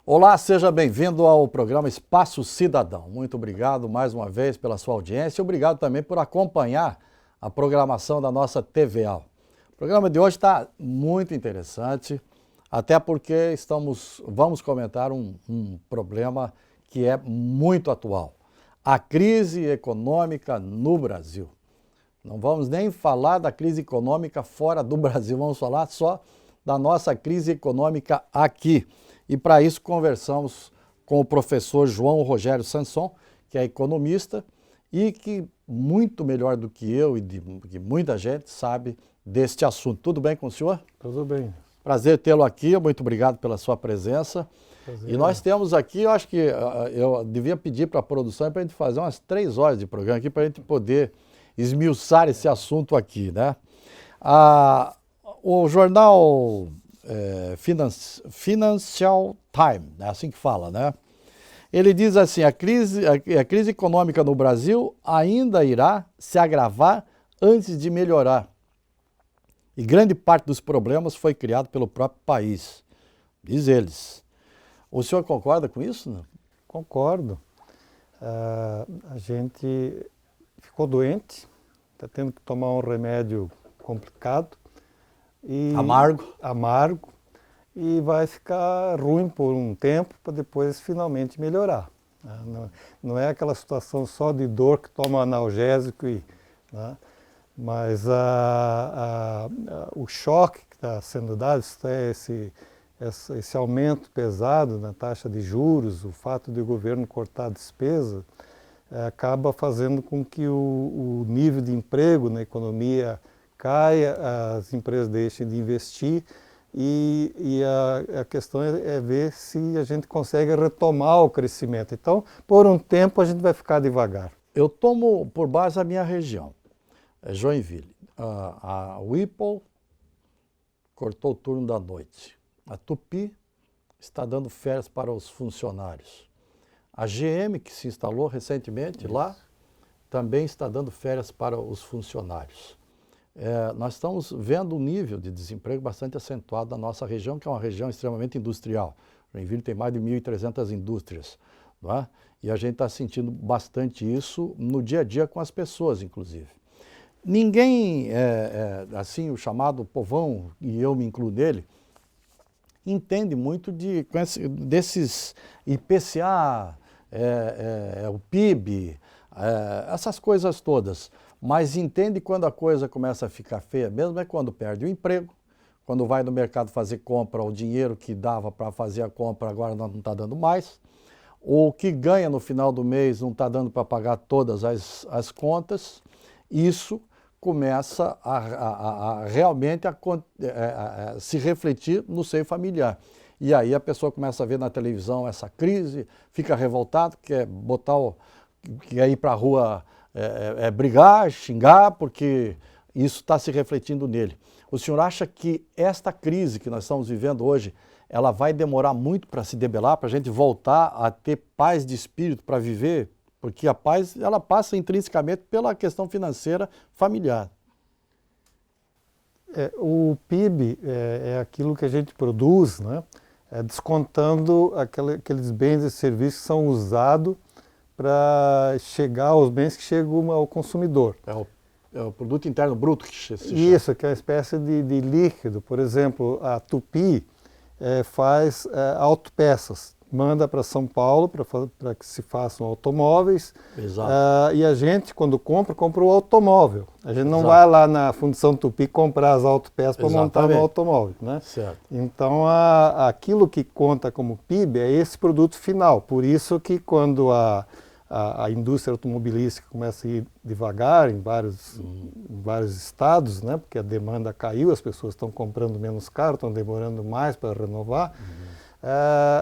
Olá, seja bem-vindo ao programa Espaço Cidadão. Muito obrigado mais uma vez pela sua audiência e obrigado também por acompanhar a programação da nossa TVA. O programa de hoje está muito interessante, até porque vamos comentar um problema que é muito atual. A crise econômica no Brasil. Não vamos nem falar da crise econômica fora do Brasil, vamos falar só da nossa crise econômica aqui. E para isso conversamos com o professor João Rogério Sanson, que é economista e que muito melhor do que eu e que muita gente sabe deste assunto. Tudo bem com o senhor? Tudo bem. Prazer tê-lo aqui, muito obrigado pela sua presença. Prazer. E nós temos aqui, eu acho que eu devia pedir para a produção para a gente fazer umas 3 horas de programa aqui para a gente poder esmiuçar esse assunto aqui, né? O jornal Financial Times, é assim que fala, né? Ele diz assim, a crise econômica no Brasil ainda irá se agravar antes de melhorar. E grande parte dos problemas foi criado pelo próprio país, diz eles. O senhor concorda com isso? Não? Concordo. A gente ficou doente, está tendo que tomar um remédio complicado. Amargo, e vai ficar ruim por um tempo para depois finalmente melhorar. Não é aquela situação só de dor que toma analgésico, né? Mas o choque que está sendo dado, esse aumento pesado na taxa de juros, o fato de o governo cortar a despesa, acaba fazendo com que o nível de emprego na economia caia, as empresas deixem de investir e a questão é ver se a gente consegue retomar o crescimento. Então, por um tempo, a gente vai ficar devagar. Eu tomo por base a minha região, Joinville. A Whipple cortou o turno da noite. A Tupi está dando férias para os funcionários. A GM, que se instalou recentemente lá, também está dando férias para os funcionários. Nós estamos vendo um nível de desemprego bastante acentuado na nossa região, que é uma região extremamente industrial. Joinville tem mais de 1.300 indústrias, não é? E a gente está sentindo bastante isso no dia a dia com as pessoas, inclusive. Ninguém, assim, o chamado povão, e eu me incluo nele, entende muito desses IPCA, o PIB, essas coisas todas. Mas entende quando a coisa começa a ficar feia mesmo, é quando perde o emprego, quando vai no mercado fazer compra, o dinheiro que dava para fazer a compra agora não está dando mais, ou o que ganha no final do mês não está dando para pagar todas as contas. Isso começa realmente a se refletir no seio familiar. E aí a pessoa começa a ver na televisão essa crise, fica revoltado, quer ir para a rua brigar, xingar, porque isso está se refletindo nele. O senhor acha que esta crise que nós estamos vivendo hoje, ela vai demorar muito para se debelar, para a gente voltar a ter paz de espírito para viver? Porque a paz, ela passa intrinsecamente pela questão financeira familiar. O PIB é aquilo que a gente produz, né? Descontando aqueles bens e serviços que são usados para chegar aos bens que chegam ao consumidor. É o produto interno bruto que se chama. Isso, que é uma espécie de líquido. Por exemplo, a Tupi faz autopeças, manda para São Paulo para que se façam automóveis. Exato. E a gente, quando compra o automóvel. A gente não Exato. vai lá na Fundição Tupi comprar as autopeças para montar no automóvel, né? Certo. Então, aquilo que conta como PIB é esse produto final. Por isso que quando a indústria automobilística começa a ir devagar em vários estados, né? Porque a demanda caiu, as pessoas estão comprando menos caro, estão demorando mais para renovar.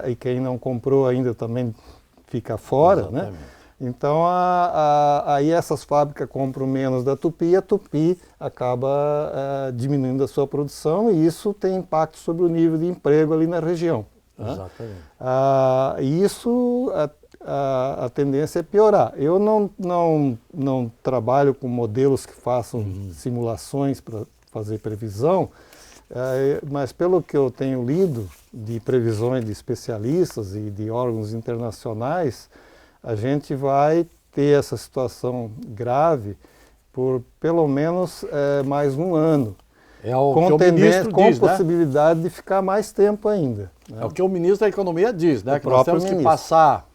E quem não comprou ainda também fica fora. Exatamente. Né? Então, aí essas fábricas compram menos da Tupi e a Tupi acaba diminuindo a sua produção e isso tem impacto sobre o nível de emprego ali na região. Exatamente. Né? Isso, a tendência é piorar. Eu não trabalho com modelos que façam simulações para fazer previsão, Mas pelo que eu tenho lido de previsões de especialistas e de órgãos internacionais, a gente vai ter essa situação grave por pelo menos mais um ano. É o que o ministro diz, com possibilidade de ficar mais tempo ainda. Né? É o que o ministro da Economia diz, né? Que nós próprio temos que ministro. passar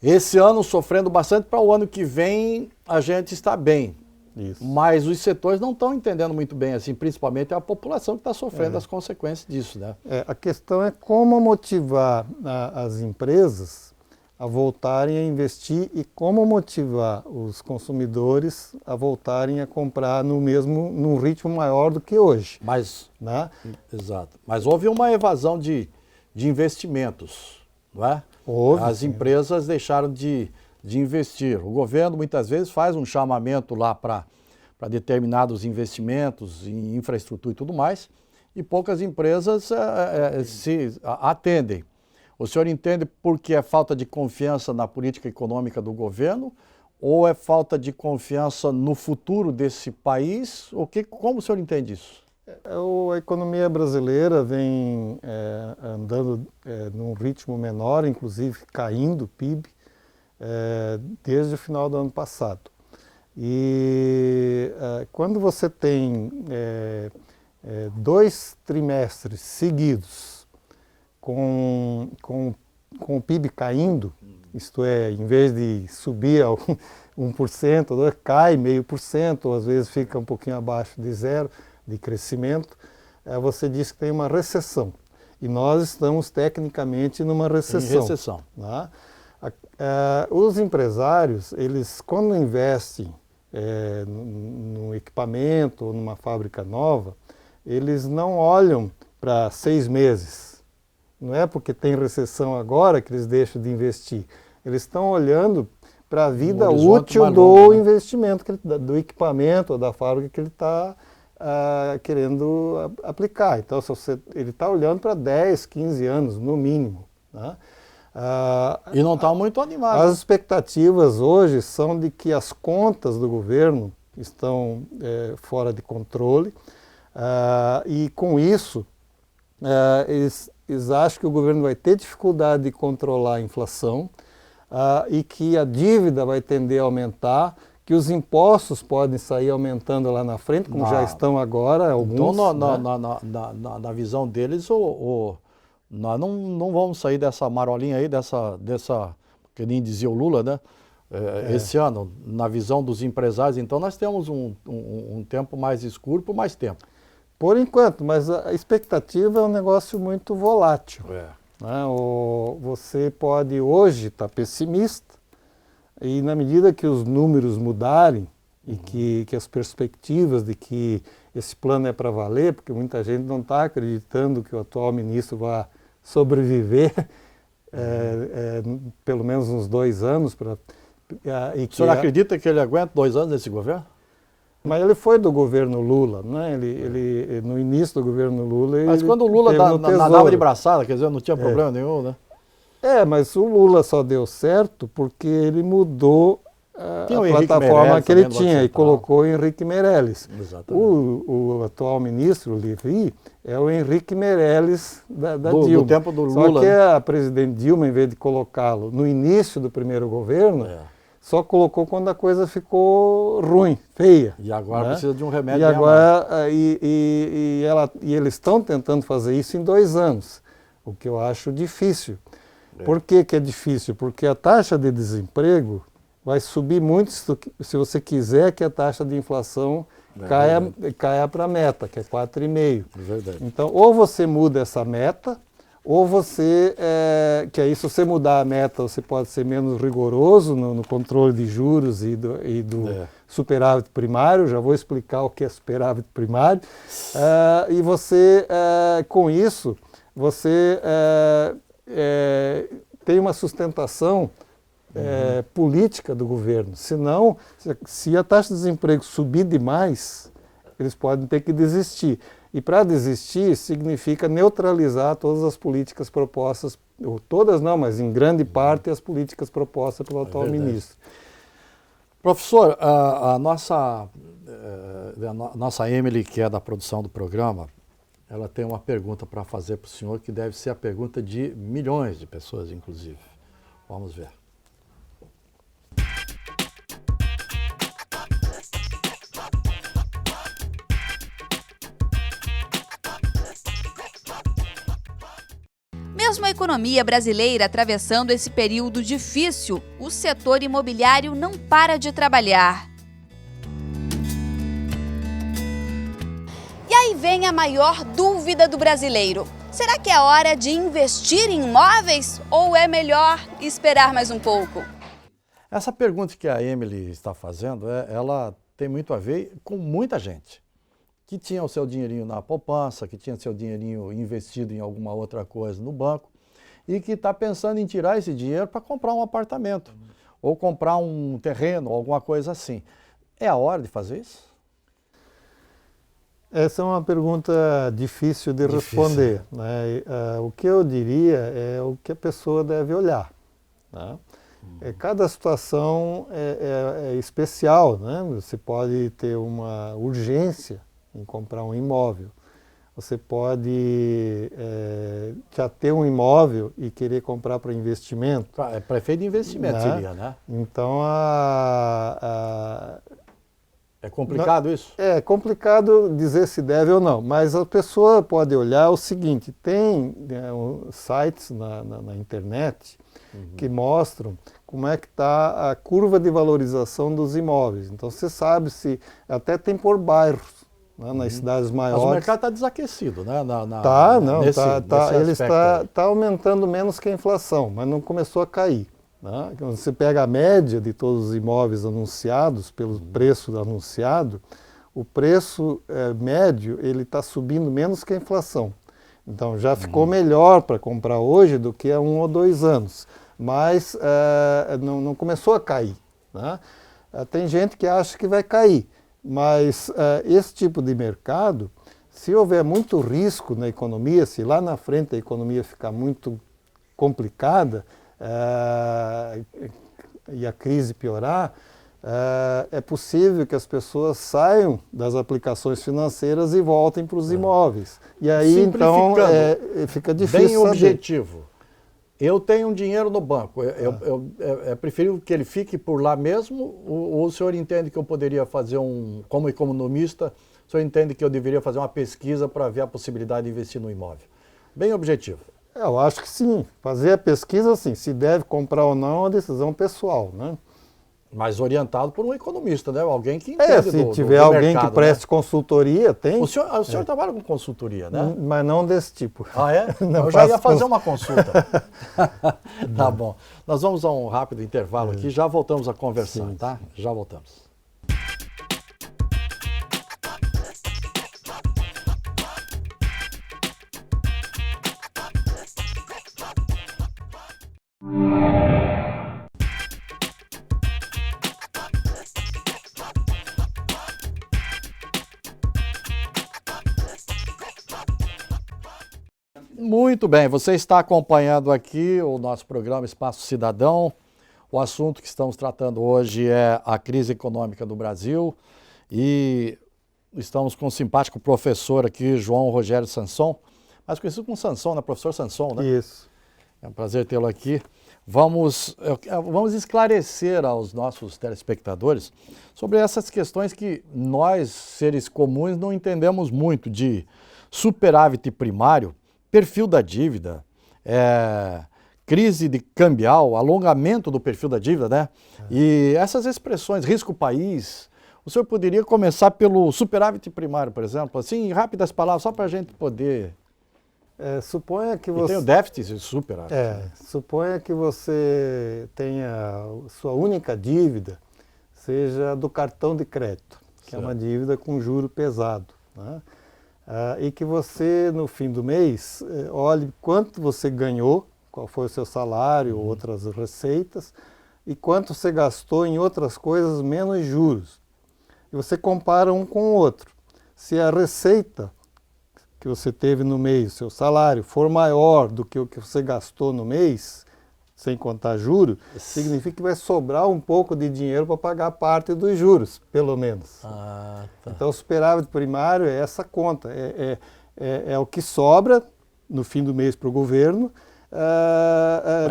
esse ano sofrendo bastante para o ano que vem a gente estar bem. Isso. Mas os setores não estão entendendo muito bem, assim, principalmente a população que está sofrendo as consequências disso, né? A questão é como motivar as empresas a voltarem a investir e como motivar os consumidores a voltarem a comprar num ritmo maior do que hoje. Mas, Né? exato. Mas houve uma evasão de investimentos, não é? Houve, As sim. empresas deixaram de investir. O governo muitas vezes faz um chamamento lá para determinados investimentos em infraestrutura e tudo mais, e poucas empresas se atendem. O senhor entende porque é falta de confiança na política econômica do governo ou é falta de confiança no futuro desse país? Como o senhor entende isso? A economia brasileira vem andando num ritmo menor, inclusive caindo o PIB, desde o final do ano passado. E quando você tem 2 trimestres seguidos com o PIB caindo, isto é, em vez de subir a 1%, cai 0,5%, ou às vezes fica um pouquinho abaixo de zero de crescimento, você diz que tem uma recessão. E nós estamos tecnicamente numa recessão. Em recessão. Né? Os empresários, eles quando investem num equipamento ou numa fábrica nova, eles não olham para 6 meses. Não é porque tem recessão agora que eles deixam de investir. Eles estão olhando para a vida útil do investimento, do equipamento ou da fábrica que ele está querendo aplicar. Então, ele está olhando para 10, 15 anos, no mínimo. Né? E não está muito animado. As expectativas hoje são de que as contas do governo estão fora de controle e com isso eles acham que o governo vai ter dificuldade de controlar a inflação e que a dívida vai tender a aumentar, que os impostos podem sair aumentando lá na frente, como já estão agora alguns. Então, na visão deles, nós não vamos sair dessa marolinha aí, que nem dizia o Lula, né? Esse ano, na visão dos empresários, então nós temos um tempo mais escuro por mais tempo. Por enquanto, mas a expectativa é um negócio muito volátil. Né? Você pode hoje estar pessimista e na medida que os números mudarem e que as perspectivas de que esse plano é para valer, porque muita gente não está acreditando que o atual ministro vai sobreviver pelo menos uns 2 anos. O senhor acredita que ele aguenta 2 anos nesse governo? Mas ele foi do governo Lula, né? Ele no início do governo Lula... Mas quando o Lula nadava de braçada, quer dizer, não tinha problema nenhum, né? Mas o Lula só deu certo porque ele mudou a plataforma que ele tinha e colocou o Henrique Meirelles. Exatamente. O atual ministro, o Lévy, é o Henrique Meirelles da Dilma. Do tempo do Lula. Só que a presidente Dilma, em vez de colocá-lo no início do primeiro governo, só colocou quando a coisa ficou ruim, feia. E agora precisa de um remédio. E agora eles estão tentando fazer isso em 2 anos, o que eu acho difícil. Por que é difícil? Porque a taxa de desemprego vai subir muito se você quiser que a taxa de inflação caia para a meta, que é 4,5%. Verdade. Então, ou você muda essa meta, ou você, que aí se você mudar a meta, você pode ser menos rigoroso no controle de juros e do superávit primário, já vou explicar o que é superávit primário, e você, com isso, você tem uma sustentação política do governo. Senão, se a taxa de desemprego subir demais, eles podem ter que desistir. E para desistir significa neutralizar todas as políticas propostas, ou todas não, mas em grande parte as políticas propostas pelo atual ministro. Professor, a nossa Emily, que é da produção do programa, ela tem uma pergunta para fazer para o senhor, que deve ser a pergunta de milhões de pessoas, inclusive. Vamos ver. Mesmo a economia brasileira atravessando esse período difícil, o setor imobiliário não para de trabalhar. E aí vem a maior dúvida do brasileiro. Será que é hora de investir em imóveis ou é melhor esperar mais um pouco? Essa pergunta que a Emily está fazendo, ela tem muito a ver com muita gente que tinha o seu dinheirinho na poupança, que tinha seu dinheirinho investido em alguma outra coisa no banco e que está pensando em tirar esse dinheiro para comprar um apartamento ou comprar um terreno, alguma coisa assim. É a hora de fazer isso? Essa é uma pergunta difícil de responder, né? O que eu diria é o que a pessoa deve olhar, né? Cada situação é especial, né? Você pode ter uma urgência em comprar um imóvel. Você pode já ter um imóvel e querer comprar para investimento. É para efeito de investimento, né? seria, né? Então, é complicado isso? É complicado dizer se deve ou não, mas a pessoa pode olhar o seguinte, tem sites na internet que mostram como é que está a curva de valorização dos imóveis. Então você sabe se, até tem por bairros, né, nas cidades maiores. Mas o mercado está desaquecido, né? Ele está aumentando menos que a inflação, mas não começou a cair. Né? Quando você pega a média de todos os imóveis anunciados, pelo preço anunciado, o preço médio ele está subindo menos que a inflação. Então já ficou melhor para comprar hoje do que há 1 ou 2 anos, mas não começou a cair. Né? Tem gente que acha que vai cair, mas esse tipo de mercado, se houver muito risco na economia, se lá na frente a economia ficar muito complicada, e a crise piorar, é possível que as pessoas saiam das aplicações financeiras e voltem para os imóveis. E aí, então, fica difícil bem objetivo. Eu tenho um dinheiro no banco, é preferível que ele fique por lá mesmo, ou o senhor entende que eu poderia fazer como economista, o senhor entende que eu deveria fazer uma pesquisa para ver a possibilidade de investir no imóvel? Bem objetivo. Eu acho que sim. Fazer a pesquisa, sim. Se deve comprar ou não é uma decisão pessoal, né? Mas orientado por um economista, né? Alguém que entende se tiver alguém mercado, que preste, né, consultoria, tem. O senhor trabalha com consultoria, né? Mas não desse tipo. Ah, é? Eu já ia fazer uma consulta. Tá bom. Nós vamos a um rápido intervalo aqui, já voltamos a conversar, tá? Já voltamos. Muito bem, você está acompanhando aqui o nosso programa Espaço Cidadão. O assunto que estamos tratando hoje é a crise econômica do Brasil e estamos com um simpático professor aqui, João Rogério Sanson, mais conhecido como Sanson, né? Professor Sanson, né? Isso. É um prazer tê-lo aqui. Vamos esclarecer aos nossos telespectadores sobre essas questões que nós, seres comuns, não entendemos muito, de superávit primário, perfil da dívida, crise de cambial, alongamento do perfil da dívida, né? E essas expressões, risco país. O senhor poderia começar pelo superávit primário, por exemplo, assim, em rápidas palavras, só para a gente poder... suponha que você... E tem o déficit e superávit. Suponha que você tenha sua única dívida, seja do cartão de crédito, que é uma dívida com juro pesado, né? E que você, no fim do mês, olhe quanto você ganhou, qual foi o seu salário ou outras receitas, e quanto você gastou em outras coisas menos juros. E você compara um com o outro. Se a receita que você teve no mês, seu salário, for maior do que o que você gastou no mês, sem contar juros, significa que vai sobrar um pouco de dinheiro para pagar parte dos juros, pelo menos. Tá. Então, o superávit primário é essa conta, é o que sobra no fim do mês para o governo,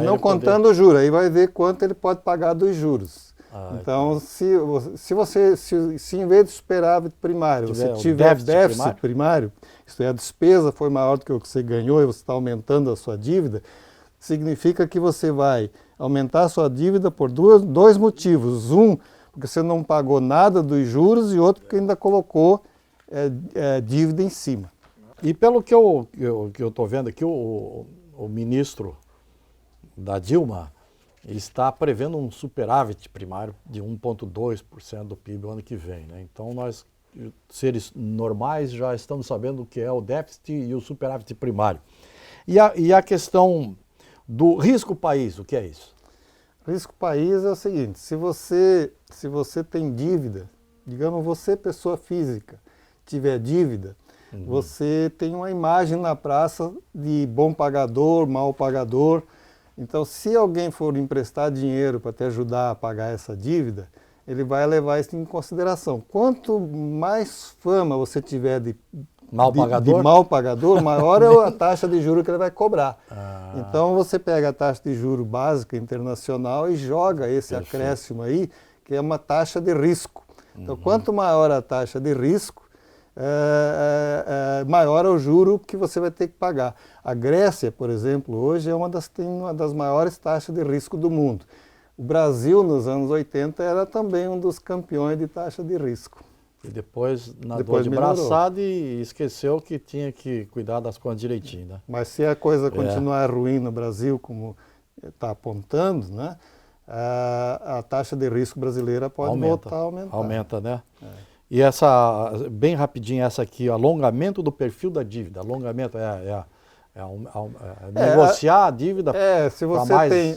não contando o juro. Aí vai ver quanto ele pode pagar dos juros. Então, se em vez de superávit primário, você tiver déficit primário, isto é, a despesa foi maior do que o que você ganhou e você está aumentando a sua dívida, significa que você vai aumentar a sua dívida por dois motivos. Um, porque você não pagou nada dos juros, e outro, porque ainda colocou dívida em cima. E pelo que eu estou vendo aqui, o ministro da Dilma está prevendo um superávit primário de 1,2% do PIB o ano que vem, né? Então nós, seres normais, já estamos sabendo o que é o déficit e o superávit primário. E a questão do risco país, o que é isso? Risco país é o seguinte: se você tem dívida, digamos você, pessoa física, tiver dívida, você tem uma imagem na praça de bom pagador, mau pagador. Então, se alguém for emprestar dinheiro para te ajudar a pagar essa dívida, ele vai levar isso em consideração. Quanto mais fama você tiver de mau pagador, maior é a taxa de juros que ele vai cobrar. Então, você pega a taxa de juros básica internacional e joga esse acréscimo aí, que é uma taxa de risco. Então, quanto maior a taxa de risco, maior é o juro que você vai ter que pagar. A Grécia, por exemplo, hoje tem uma das maiores taxas de risco do mundo. O Brasil, nos anos 80, era também um dos campeões de taxa de risco. E depois nadou de braçada e esqueceu que tinha que cuidar das contas direitinho, né? Mas se a coisa continuar ruim no Brasil, como está apontando, né, a taxa de risco brasileira pode voltar a aumentar. Aumenta, né? E essa, bem rapidinho, essa aqui, alongamento do perfil da dívida. Alongamento negociar a dívida. Se você tem,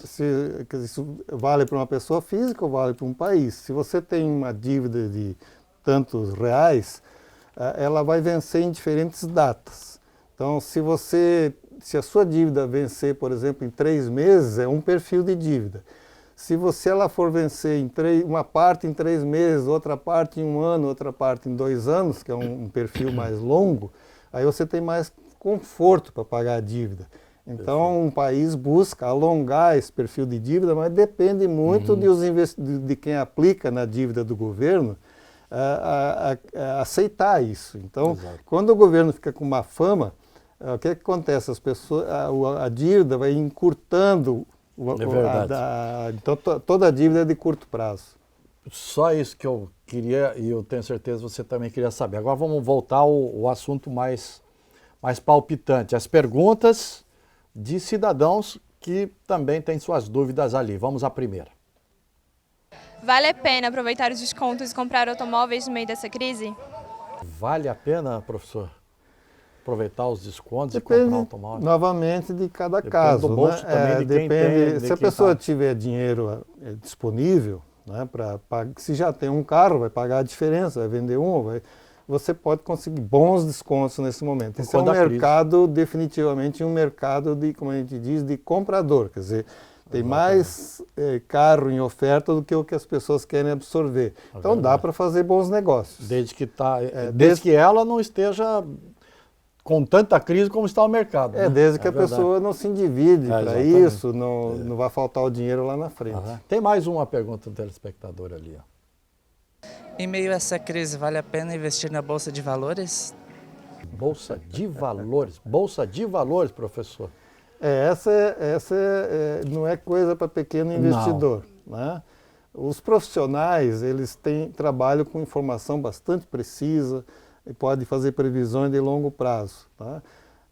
isso vale para uma pessoa física ou vale para um país. Se você tem uma dívida de tantos reais, ela vai vencer em diferentes datas. Então, se a sua dívida vencer, por exemplo, em 3 meses, é um perfil de dívida. Se ela for vencer uma parte em 3 meses, outra parte em 1 ano, outra parte em 2 anos, que é um perfil mais longo, aí você tem mais conforto para pagar a dívida. Então, um país busca alongar esse perfil de dívida, mas depende muito de quem aplica na dívida do governo aceitar isso. Então, quando o governo fica com má fama, o que acontece? A dívida vai encurtando. Então, toda a dívida é de curto prazo. Só isso que eu queria, e eu tenho certeza que você também queria saber. Agora vamos voltar ao assunto mais palpitante. As perguntas de cidadãos que também têm suas dúvidas ali. Vamos à primeira. Vale a pena aproveitar os descontos e comprar automóveis no meio dessa crise? Vale a pena, professor? Aproveitar os descontos e comprar automóvel? Novamente, de cada caso. Do bolso também, de quem tem, se a pessoa tiver dinheiro disponível, né, se já tem um carro, vai pagar a diferença, vai vender você pode conseguir bons descontos nesse momento. Esse é um mercado, definitivamente, um mercado de, como a gente diz, de comprador. Quer dizer, tem mais carro em oferta do que o que as pessoas querem absorver. Então dá para fazer bons negócios. Desde que ela não esteja com tanta crise como está o mercado. Desde que a pessoa não se endivide para isso, não vai faltar o dinheiro lá na frente. Tem mais uma pergunta do telespectador ali. Em meio a essa crise, vale a pena investir na Bolsa de Valores? Bolsa de Valores? Bolsa de Valores, professor? Essa não é coisa para pequeno investidor. Né? Os profissionais, eles trabalham com informação bastante precisa, e pode fazer previsões de longo prazo. Tá?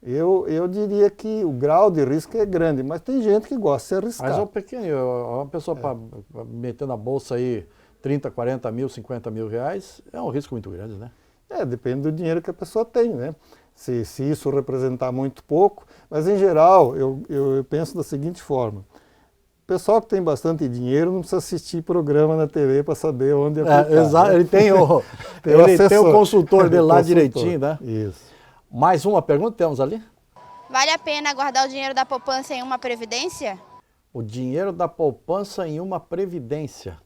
Eu diria que o grau de risco é grande, mas tem gente que gosta de arriscar. Mas uma pessoa meter na bolsa aí 30, 40 mil, 50 mil reais, é um risco muito grande, né? Depende do dinheiro que a pessoa tem, né? Se isso representar muito pouco, mas em geral eu penso da seguinte forma: o pessoal que tem bastante dinheiro não precisa assistir programa na TV para saber onde aplicar. Exato, né? Ele tem o consultor dele lá direitinho, né? Isso. Mais uma pergunta temos ali? Vale a pena guardar o dinheiro da poupança em uma previdência? O dinheiro da poupança em uma previdência.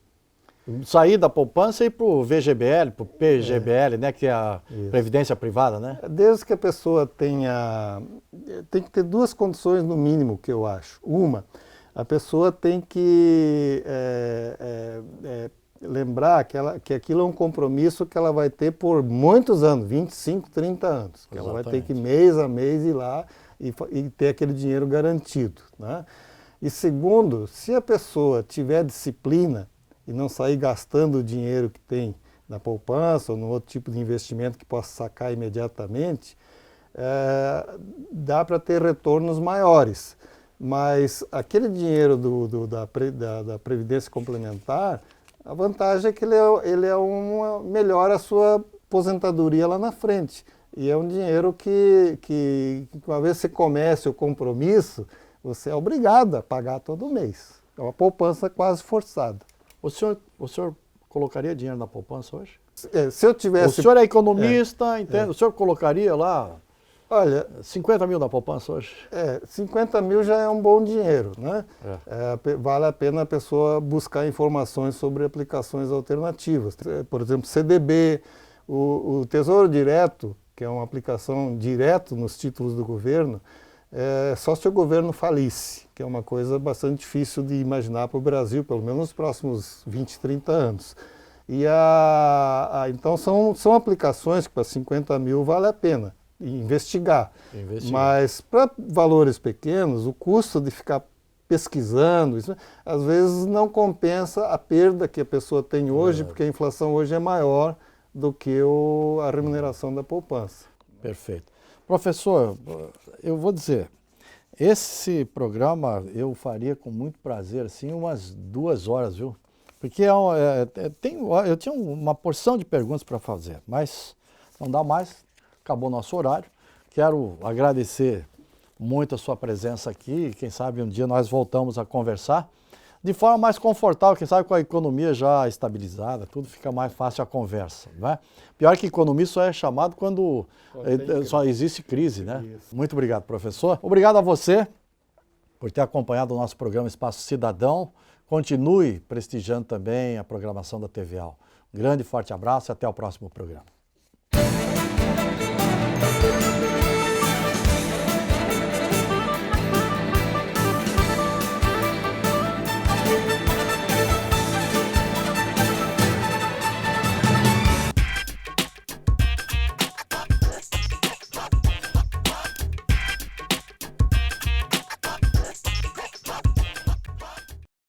Sair da poupança e ir para o VGBL, para o PGBL, né, que é a Isso. Previdência Privada, né? Desde que a pessoa tenha... Tem que ter duas condições no mínimo, que eu acho. Uma, a pessoa tem que lembrar que aquilo é um compromisso que ela vai ter por muitos anos, 25, 30 anos. Que ela vai ter que mês a mês ir lá e ter aquele dinheiro garantido, né? E segundo, se a pessoa tiver disciplina e não sair gastando o dinheiro que tem na poupança ou no outro tipo de investimento que possa sacar imediatamente, dá para ter retornos maiores. Mas aquele dinheiro da Previdência Complementar, a vantagem é que melhora a sua aposentadoria lá na frente. E é um dinheiro que uma vez você comece o compromisso, você é obrigado a pagar todo mês. É uma poupança quase forçada. O senhor colocaria dinheiro na poupança hoje? Se eu tivesse... O senhor é economista, entende? O senhor colocaria lá... Olha, 50 mil na poupança hoje? 50 mil já é um bom dinheiro, né? Vale a pena a pessoa buscar informações sobre aplicações alternativas. Por exemplo, CDB, o Tesouro Direto, que é uma aplicação direto nos títulos do governo, só se o governo falisse, que é uma coisa bastante difícil de imaginar para o Brasil, pelo menos nos próximos 20, 30 anos. E então são aplicações que para 50 mil vale a pena investigar. Mas para valores pequenos, o custo de ficar pesquisando, isso, às vezes não compensa a perda que a pessoa tem hoje, porque a inflação hoje é maior do que a remuneração da poupança. Perfeito. Professor, eu vou dizer, esse programa eu faria com muito prazer, assim, umas 2 horas, viu? Porque eu tinha uma porção de perguntas para fazer, mas não dá mais, acabou nosso horário. Quero agradecer muito a sua presença aqui, quem sabe um dia nós voltamos a conversar de forma mais confortável, quem sabe com a economia já estabilizada, tudo fica mais fácil a conversa, né? Pior que economia só é chamado quando só existe crise, né? Isso. Muito obrigado, professor. Obrigado a você por ter acompanhado o nosso programa Espaço Cidadão. Continue prestigiando também a programação da TVAL. Um grande e forte abraço e até o próximo programa.